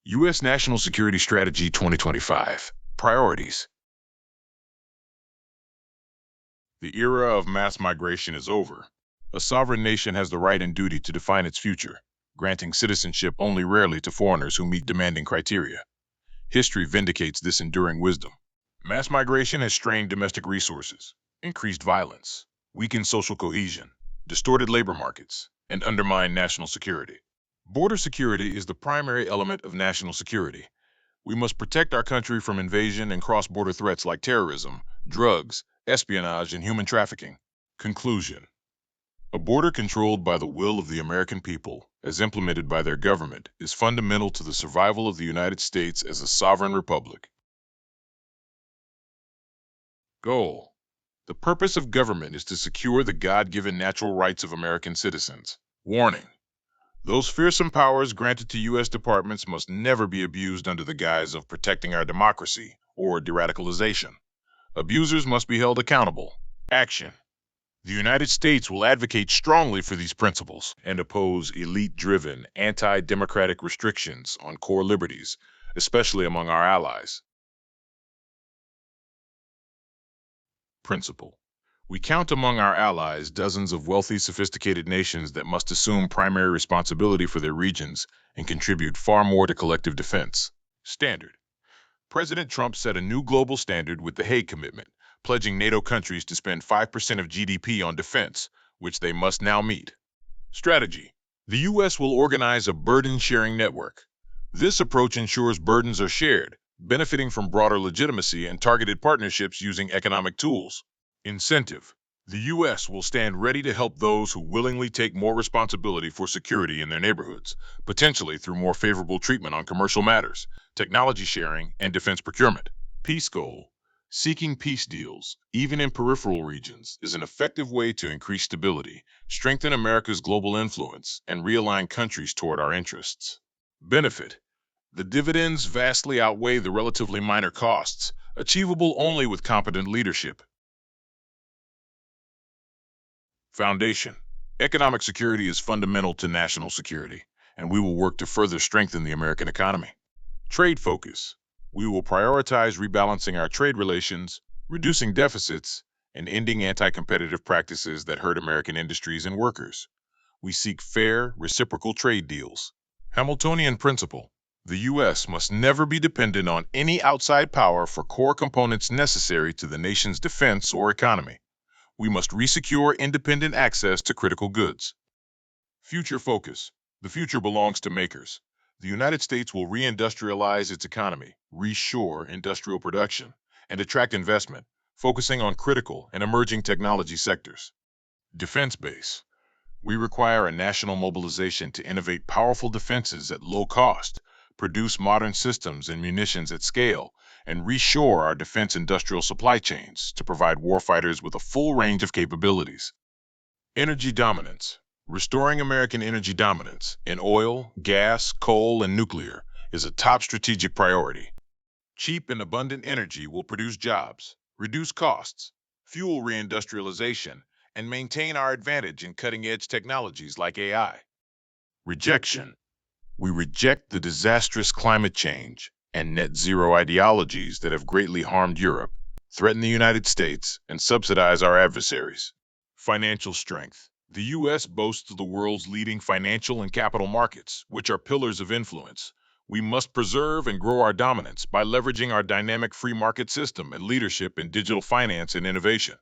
U.S. National Security Strategy 2025 Priorities. The era of mass migration is over. A sovereign nation has the right and duty to define its future, granting citizenship only rarely to foreigners who meet demanding criteria. History vindicates this enduring wisdom. Mass migration has strained domestic resources, increased violence, weakened social cohesion, distorted labor markets, and undermined national security. Border security is the primary element of national security. We must protect our country from invasion and cross-border threats like terrorism, drugs, espionage, and human trafficking. Conclusion. A border controlled by the will of the American people, as implemented by their government, is fundamental to the survival of the United States as a sovereign republic. Goal. The purpose of government is to secure the God-given natural rights of American citizens. Warning. Those fearsome powers granted to U.S. departments must never be abused under the guise of protecting our democracy or de-radicalization. Abusers must be held accountable. Action. The United States will advocate strongly for these principles and oppose elite-driven, anti-democratic restrictions on core liberties, especially among our allies. Principle. We count among our allies dozens of wealthy, sophisticated nations that must assume primary responsibility for their regions and contribute far more to collective defense. Standard. President Trump set a new global standard with the Hague Commitment, pledging NATO countries to spend 5% of GDP on defense, which they must now meet. Strategy. The U.S. will organize a burden-sharing network. This approach ensures burdens are shared, benefiting from broader legitimacy and targeted partnerships using economic tools. Incentive. The U.S. will stand ready to help those who willingly take more responsibility for security in their neighborhoods, potentially through more favorable treatment on commercial matters, technology sharing, and defense procurement. Peace goal. Seeking peace deals, even in peripheral regions, is an effective way to increase stability, strengthen America's global influence, and realign countries toward our interests. Benefit. The dividends vastly outweigh the relatively minor costs, achievable only with competent leadership. Foundation. Economic security is fundamental to national security, and we will work to further strengthen the American economy. Trade focus. We will prioritize rebalancing our trade relations, reducing deficits, and ending anti-competitive practices that hurt American industries and workers. We seek fair, reciprocal trade deals. Hamiltonian principle. The U.S. must never be dependent on any outside power for core components necessary to the nation's defense or economy. We must resecure independent access to critical goods. Future focus. The future belongs to makers. The United States will reindustrialize its economy, reshore industrial production, and attract investment, focusing on critical and emerging technology sectors. Defense base. We require a national mobilization to innovate powerful defenses at low cost, produce modern systems and munitions at scale, and reshore our defense industrial supply chains to provide warfighters with a full range of capabilities. Energy dominance. Restoring American energy dominance in oil, gas, coal, and nuclear is a top strategic priority. Cheap and abundant energy will produce jobs, reduce costs, fuel reindustrialization, and maintain our advantage in cutting-edge technologies like AI. Rejection. We reject the disastrous climate change and net zero ideologies that have greatly harmed Europe, threaten the United States, and subsidize our adversaries. Financial strength. The U.S. boasts the world's leading financial and capital markets, which are pillars of influence. We must preserve and grow our dominance by leveraging our dynamic free market system and leadership in digital finance and innovation.